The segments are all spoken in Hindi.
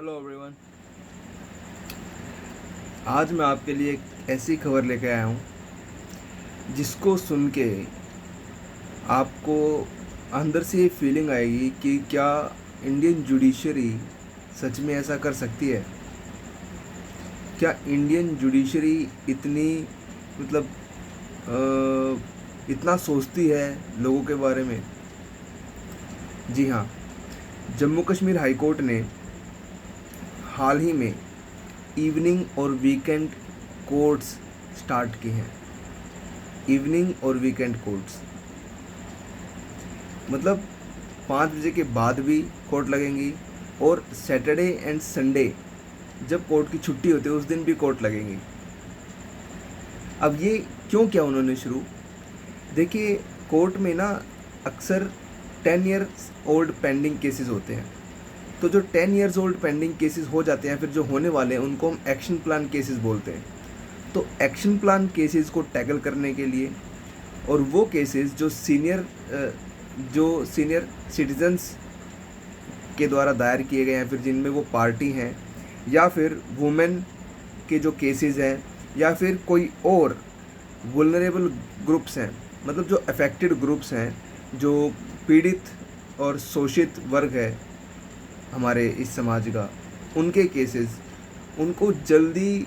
Hello everyone. आज मैं आपके लिए एक ऐसी खबर लेकर आया हूँ जिसको सुन के आपको अंदर से ये फीलिंग आएगी कि क्या इंडियन जुडिशरी सच में ऐसा कर सकती है। क्या इंडियन जुडिशरी इतनी मतलब इतना सोचती है लोगों के बारे में। जी हाँ, जम्मू कश्मीर हाई कोर्ट ने हाल ही में इवनिंग और वीकेंड कोर्ट्स स्टार्ट की हैं। इवनिंग और वीकेंड कोर्ट्स मतलब 5 बजे के बाद भी कोर्ट लगेंगी और सैटरडे एंड संडे जब कोर्ट की छुट्टी होती है उस दिन भी कोर्ट लगेंगी। अब ये क्यों किया उन्होंने शुरू? देखिए, कोर्ट में ना अक्सर 10 ईयर्स ओल्ड पेंडिंग केसेस होते हैं। तो जो 10 ईयर्स ओल्ड पेंडिंग केसेस हो जाते हैं, फिर जो होने वाले हैं उनको हम एक्शन प्लान केसेस बोलते हैं। तो एक्शन प्लान केसेस को टैकल करने के लिए और वो केसेस जो सीनियर सिटीजन्स के द्वारा दायर किए गए हैं, फिर जिनमें वो पार्टी हैं या फिर वुमेन के जो केसेस हैं या फिर कोई और वुलनरेबल ग्रुप्स हैं, मतलब जो अफेक्टेड ग्रुप्स हैं, जो पीड़ित और शोषित वर्ग है हमारे इस समाज का, उनके केसेस, उनको जल्दी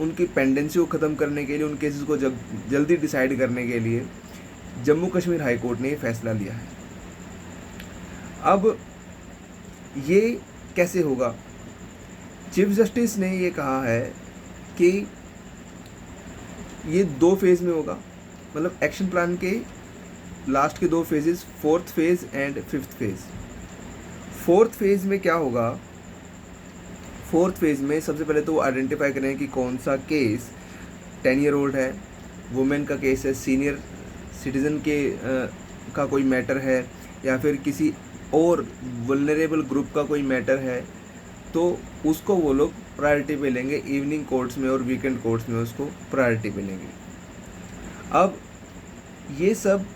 उनकी पेंडेंसी को ख़त्म करने के लिए, उन केसेस को जल्दी डिसाइड करने के लिए जम्मू कश्मीर हाई कोर्ट ने ये फ़ैसला लिया है। अब ये कैसे होगा? चीफ जस्टिस ने ये कहा है कि ये 2 फेज़ में होगा, मतलब एक्शन प्लान के लास्ट के 2 phases, 4th phase and 5th phase. 4th phase में क्या होगा? 4th फेज़ में सबसे पहले तो वो आइडेंटिफाई करें कि कौन सा केस 10 ईयर ओल्ड है, वुमेन का केस है, सीनियर सिटीज़न के का कोई मैटर है या फिर किसी और वल्नरेबल ग्रुप का कोई मैटर है, तो उसको वो लोग प्रायोरिटी पे लेंगे। इवनिंग कोर्ट्स में और वीकेंड कोर्ट्स में उसको प्रायोरिटी पे लेंगे। अब ये सब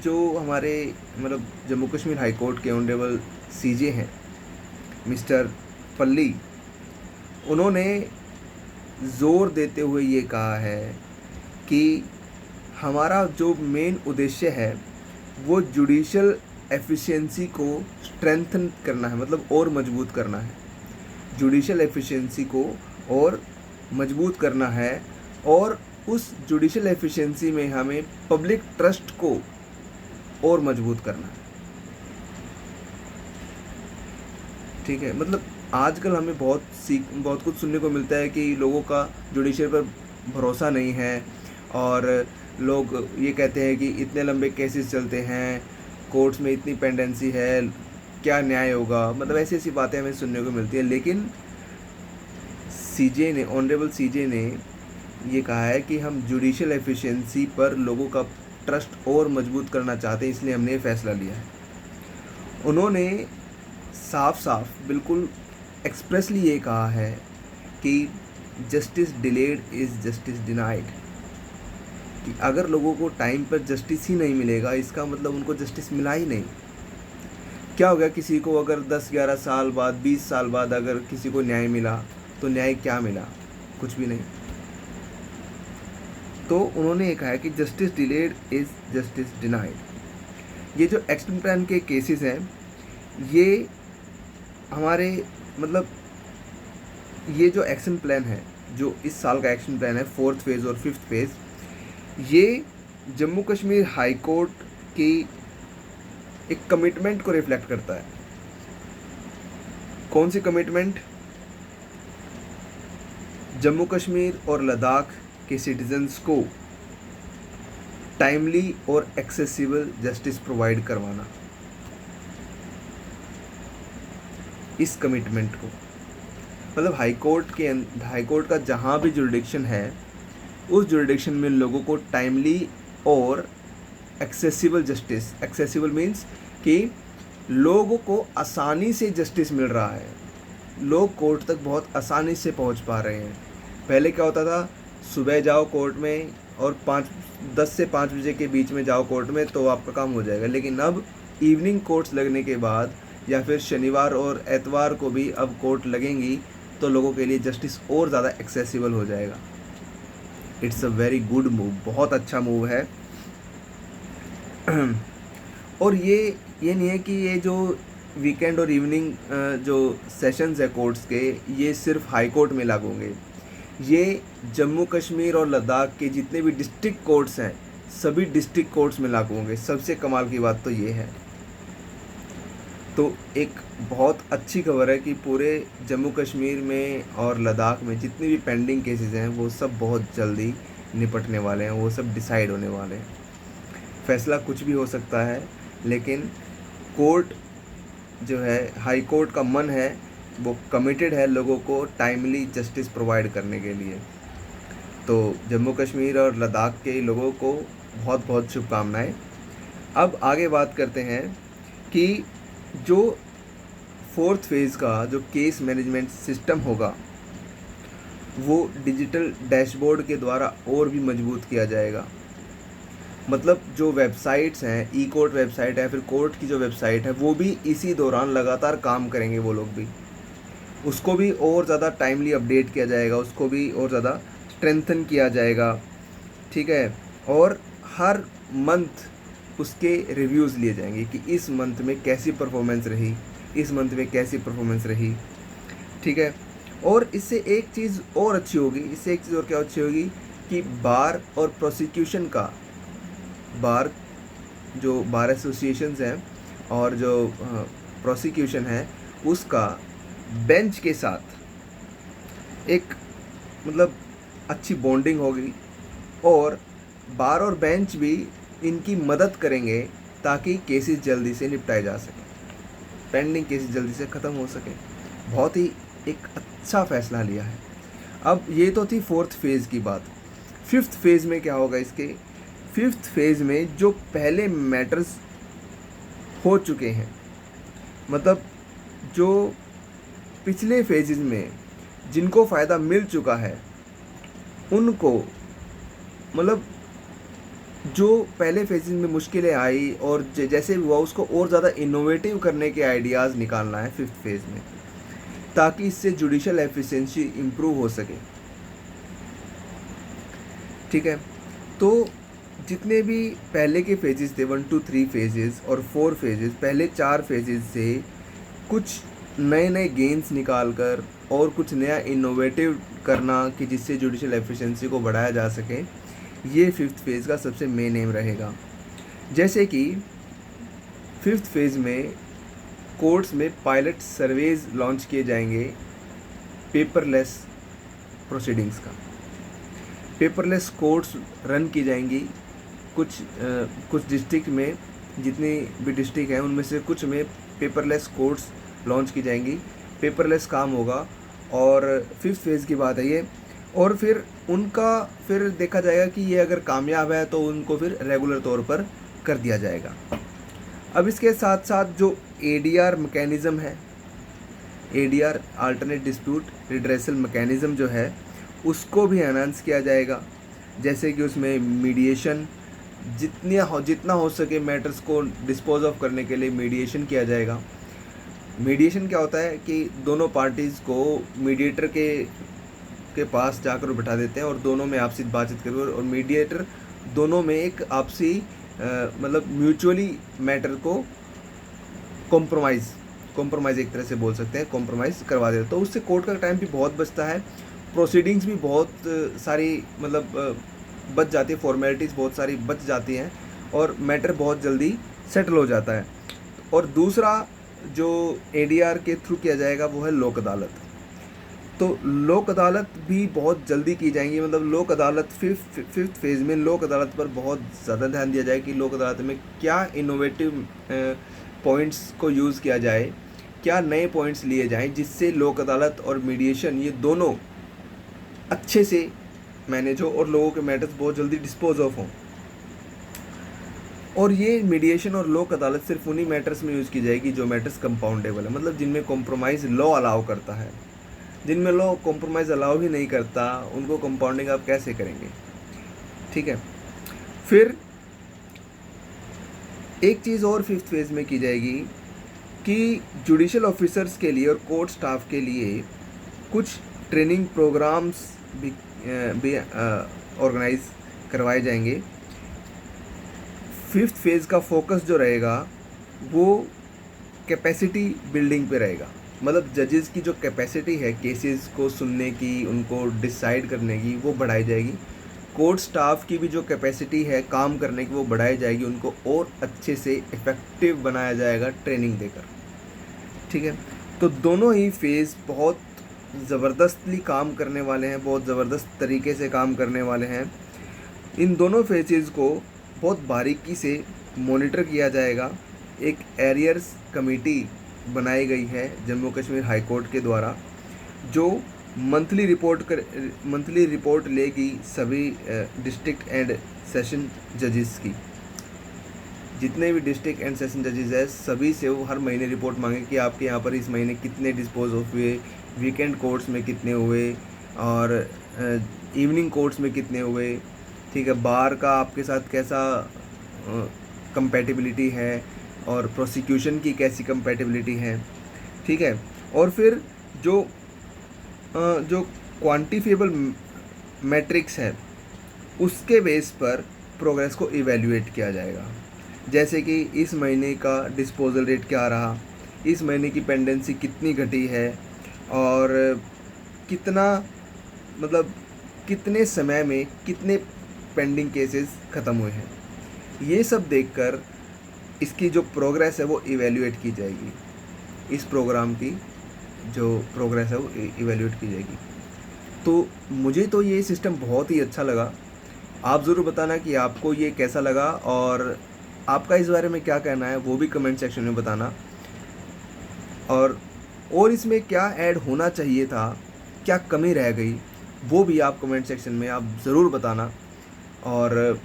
जो हमारे मतलब जम्मू कश्मीर हाई कोर्ट के ऑनरेबल सीजे हैं मिस्टर पल्ली, उन्होंने ज़ोर देते हुए ये कहा है कि हमारा जो मेन उद्देश्य है वो जुडिशल एफिशिएंसी को स्ट्रेंथन करना है, मतलब और मजबूत करना है। जुडिशल एफिशिएंसी को और मजबूत करना है और उस जुडिशल एफिशिएंसी में हमें पब्लिक ट्रस्ट को और मजबूत करना है। ठीक है, मतलब आजकल हमें बहुत कुछ सुनने को मिलता है कि लोगों का जुडिशरी पर भरोसा नहीं है और लोग ये कहते हैं कि इतने लंबे केसेस चलते हैं, कोर्ट्स में इतनी पेंडेंसी है, क्या न्याय होगा, मतलब ऐसी ऐसी बातें हमें सुनने को मिलती है। लेकिन सीजे ने, ऑनरेबल सीजे ने ये कहा है कि हम जुडिशल एफिशिएंसी पर लोगों का ट्रस्ट और मजबूत करना चाहते हैं, इसलिए हमने ये फ़ैसला लिया है। उन्होंने साफ साफ बिल्कुल एक्सप्रेसली ये कहा है कि justice delayed is justice denied, कि अगर लोगों को टाइम पर जस्टिस ही नहीं मिलेगा, इसका मतलब उनको जस्टिस मिला ही नहीं। क्या हो गया, किसी को अगर 10-11 साल बाद, 20 साल बाद अगर किसी को न्याय मिला तो न्याय क्या मिला? कुछ भी नहीं। तो उन्होंने ये कहा है कि justice delayed is justice denied. ये जो एक्शन प्लान के केसेस हैं, ये हमारे मतलब ये जो एक्शन प्लान है, जो इस साल का एक्शन प्लान है 4th फेज़ और 5th फेज़, ये जम्मू कश्मीर हाई कोर्ट की एक कमिटमेंट को रिफ्लेक्ट करता है। कौन सी कमिटमेंट? जम्मू कश्मीर और लद्दाख के सिटीजन्स को टाइमली और एक्सेसिबल जस्टिस प्रोवाइड करवाना। इस कमिटमेंट को मतलब हाई कोर्ट का जहाँ भी जुरिडिक्शन है, उस जुरिडिक्शन में लोगों को टाइमली और एक्सेसिबल जस्टिस, एक्सेसिबल मीन्स कि लोगों को आसानी से जस्टिस मिल रहा है, लोग कोर्ट तक बहुत आसानी से पहुंच पा रहे हैं। पहले क्या होता था, सुबह जाओ कोर्ट में और 10 से 5 बजे के बीच में जाओ कोर्ट में तो आपका काम हो जाएगा। लेकिन अब इवनिंग कोर्ट्स लगने के बाद या फिर शनिवार और एतवार को भी अब कोर्ट लगेंगी, तो लोगों के लिए जस्टिस और ज़्यादा एक्सेसिबल हो जाएगा। It's a very good move, बहुत अच्छा मूव है। और ये नहीं है कि ये जो वीकेंड और इवनिंग जो सेशंस है कोर्ट्स के, ये सिर्फ हाई कोर्ट में लागू होंगे। ये जम्मू कश्मीर और लद्दाख के जितने भी डिस्ट्रिक्ट कोर्ट्स हैं, सभी डिस्ट्रिक्ट कोर्ट्स में लागू होंगे। सबसे कमाल की बात तो ये है। तो एक बहुत अच्छी खबर है कि पूरे जम्मू कश्मीर में और लद्दाख में जितने भी पेंडिंग केसेस हैं वो सब बहुत जल्दी निपटने वाले हैं, वो सब डिसाइड होने वाले हैं। फैसला कुछ भी हो सकता है, लेकिन कोर्ट जो है, हाई कोर्ट का मन है, वो कमिटेड है लोगों को टाइमली जस्टिस प्रोवाइड करने के लिए। तो जम्मू कश्मीर और लद्दाख के लोगों को बहुत बहुत शुभकामनाएं। अब आगे बात करते हैं कि जो 4th फेज़ का जो केस मैनेजमेंट सिस्टम होगा वो डिजिटल डैशबोर्ड के द्वारा और भी मजबूत किया जाएगा। मतलब जो वेबसाइट्स हैं, ई कोर्ट वेबसाइट है, फिर कोर्ट की जो वेबसाइट है, वो भी इसी दौरान लगातार काम करेंगे। वो लोग भी उसको भी और ज़्यादा टाइमली अपडेट किया जाएगा, उसको भी और ज़्यादा स्ट्रेंथन किया जाएगा, ठीक है। और हर मंथ उसके रिव्यूज़ लिए जाएंगे कि इस मंथ में कैसी परफॉर्मेंस रही, इस मंथ में कैसी परफॉर्मेंस रही, ठीक है। और इससे एक चीज़ और अच्छी होगी, इससे एक चीज़ और क्या अच्छी होगी कि बार और प्रोसिक्यूशन का, बार जो बार एसोसिएशंस हैं और जो प्रोसिक्यूशन है, उसका बेंच के साथ एक मतलब अच्छी बॉन्डिंग होगी। और बार और बेंच भी इनकी मदद करेंगे ताकि केसेस जल्दी से निपटाए जा सकें, पेंडिंग केसेस जल्दी से ख़त्म हो सकें। बहुत ही एक अच्छा फ़ैसला लिया है। अब ये तो थी 4th फेज़ की बात। 5th फेज़ में क्या होगा इसके? 5th फेज़ में जो पहले मैटर्स हो चुके हैं, मतलब जो पिछले फेजेस में जिनको फ़ायदा मिल चुका है, उनको, मतलब जो पहले फेजेस में मुश्किलें आई और जैसे हुआ उसको और ज़्यादा इनोवेटिव करने के आइडियाज़ निकालना है 5th फेज़ में, ताकि इससे जुडिशल एफिशिएंसी इम्प्रूव हो सके, ठीक है। तो जितने भी पहले के फेजेस थे, 1 to 3 फेजेस और 4 फेजेस, पहले 4 फेजेस से कुछ नए नए गेन्स निकाल कर और कुछ नया इनोवेटिव करना कि जिससे जुडिशल एफिशिएंसी को बढ़ाया जा सके, ये 5th फेज़ का सबसे मेन एम रहेगा। जैसे कि 5th फेज़ में कोर्ट्स में पायलट सर्वेज लॉन्च किए जाएंगे पेपरलेस प्रोसीडिंग्स का। पेपरलेस कोर्ट्स रन की जाएंगी कुछ डिस्ट्रिक्ट में, जितनी भी डिस्ट्रिक्ट हैं उनमें से कुछ में पेपरलेस कोर्ट्स लॉन्च की जाएंगी, पेपरलेस काम होगा। और 5th फेज़ की बात है ये। और फिर उनका फिर देखा जाएगा कि ये अगर कामयाब है तो उनको फिर रेगुलर तौर पर कर दिया जाएगा। अब इसके साथ साथ जो ADR मैकेनिज़्म है, ADR alternate dispute redressal mechanism जो है, उसको भी एनहांस किया जाएगा। जैसे कि उसमें मीडिएशन, जितना हो सके मैटर्स को डिस्पोज ऑफ करने के लिए मीडिएशन किया जाएगा। मीडिएशन क्या होता है कि दोनों पार्टीज़ को मीडिएटर के पास जाकर बिठा देते हैं और दोनों में आपसी बातचीत करके, और मीडिएटर दोनों में एक आपसी मतलब म्यूचुअली मैटर को कॉम्प्रोमाइज़ एक तरह से बोल सकते हैं, कॉम्प्रोमाइज़ करवा देते। तो उससे कोर्ट का टाइम भी बहुत बचता है, प्रोसीडिंग्स भी बहुत सारी मतलब बच जाती है, फॉर्मेलिटीज़ बहुत सारी बच जाती हैं और मैटर बहुत जल्दी सेटल हो जाता है। और दूसरा जो ADR के थ्रू किया जाएगा वो है लोक अदालत। तो लोक अदालत भी बहुत जल्दी की जाएंगी। मतलब लोक अदालत 5th फेज़ में लोक अदालत पर बहुत ज़्यादा ध्यान दिया जाए कि लोक अदालत में क्या इनोवेटिव पॉइंट्स को यूज़ किया जाए, क्या नए पॉइंट्स लिए जाएं, जिससे लोक अदालत और मीडिएशन ये दोनों अच्छे से मैनेज हो और लोगों के मैटर्स बहुत जल्दी डिस्पोज ऑफ हों। और ये मीडिएशन और लोक अदालत सिर्फ उन्हीं मैटर्स में यूज़ की जाएगी जो मैटर्स कंपाउंडेबल है, मतलब जिनमें कॉम्प्रोमाइज़ लॉ अलाउ करता है। जिनमें लॉ कॉम्प्रोमाइज़ अलाउ ही नहीं करता, उनको कंपाउंडिंग आप कैसे करेंगे, ठीक है। फिर एक चीज़ और 5th फेज़ में की जाएगी कि जुडिशल ऑफिसर्स के लिए और कोर्ट स्टाफ के लिए कुछ ट्रेनिंग प्रोग्राम्स भी ऑर्गेनाइज करवाए जाएंगे। फिफ्थ फेज़ का फोकस जो रहेगा वो कैपेसिटी बिल्डिंग पे रहेगा। मतलब जजेस की जो कैपेसिटी है केसेस को सुनने की, उनको डिसाइड करने की, वो बढ़ाई जाएगी। कोर्ट स्टाफ की भी जो कैपेसिटी है काम करने की वो बढ़ाई जाएगी, उनको और अच्छे से इफ़ेक्टिव बनाया जाएगा ट्रेनिंग देकर। ठीक है, तो दोनों ही फेज़ बहुत ज़बरदस्तली काम करने वाले हैं, बहुत ज़बरदस्त तरीके से काम करने वाले हैं। इन दोनों फेजेज़ को बहुत बारीकी से मॉनिटर किया जाएगा। एक एरियर्स कमेटी बनाई गई है जम्मू कश्मीर हाई कोर्ट के द्वारा, जो मंथली रिपोर्ट लेगी सभी डिस्ट्रिक्ट एंड सेशन जजेस की। जितने भी डिस्ट्रिक्ट एंड सेशन जजेस है सभी से वो हर महीने रिपोर्ट मांगे कि आपके यहाँ पर इस महीने कितने डिस्पोज ऑफ हुए, वीकेंड कोर्ट्स में कितने हुए और इवनिंग कोर्ट्स में कितने हुए। ठीक है, बार का आपके साथ कैसा कंपैटिबिलिटी है और प्रोसिक्यूशन की कैसी कंपैटिबिलिटी है। ठीक है, और फिर जो क्वांटिफिएबल मैट्रिक्स है उसके बेस पर प्रोग्रेस को इवैल्यूएट किया जाएगा। जैसे कि इस महीने का डिस्पोजल रेट क्या रहा, इस महीने की पेंडेंसी कितनी घटी है और कितना, मतलब कितने समय में कितने पेंडिंग केसेस ख़त्म हुए हैं। ये सब देखकर इसकी जो प्रोग्रेस है वो इवैल्यूएट की जाएगी। इस प्रोग्राम की जो प्रोग्रेस है वो इवैल्यूएट की जाएगी। तो मुझे तो ये सिस्टम बहुत ही अच्छा लगा। आप ज़रूर बताना कि आपको ये कैसा लगा और आपका इस बारे में क्या कहना है, वो भी कमेंट सेक्शन में बताना। और इसमें क्या ऐड होना चाहिए था, क्या कमी रह गई, वो भी आप कमेंट सेक्शन में आप ज़रूर बताना। और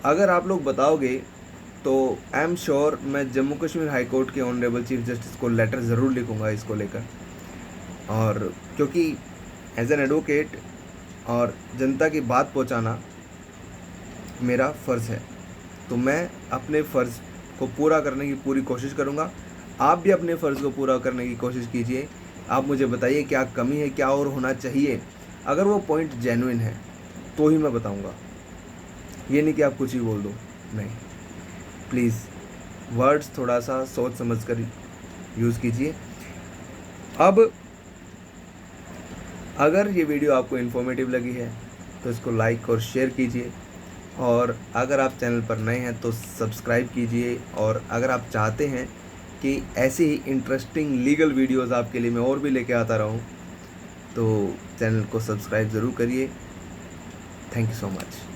अगर आप लोग बताओगे तो आई एम श्योर मैं जम्मू कश्मीर हाई कोर्ट के ऑनरेबल चीफ जस्टिस को लेटर ज़रूर लिखूँगा इसको लेकर। और क्योंकि एज एन एडवोकेट और जनता की बात पहुंचाना मेरा फ़र्ज़ है, तो मैं अपने फ़र्ज़ को पूरा करने की पूरी कोशिश करूंगा। आप भी अपने फ़र्ज़ को पूरा करने की कोशिश कीजिए। आप मुझे बताइए क्या कमी है, क्या और होना चाहिए। अगर वो पॉइंट जेन्युइन है तो ही मैं बताऊंगा। ये नहीं कि आप कुछ ही बोल दो, नहीं। प्लीज़ वर्ड्स थोड़ा सा सोच समझ कर यूज़ कीजिए। अब अगर ये वीडियो आपको इन्फॉर्मेटिव लगी है तो इसको लाइक और शेयर कीजिए, और अगर आप चैनल पर नए हैं तो सब्सक्राइब कीजिए। और अगर आप चाहते हैं कि ऐसे ही इंटरेस्टिंग लीगल वीडियोस आपके लिए मैं और भी लेके आता रहूं तो चैनल को सब्सक्राइब ज़रूर करिए। Thank you so much.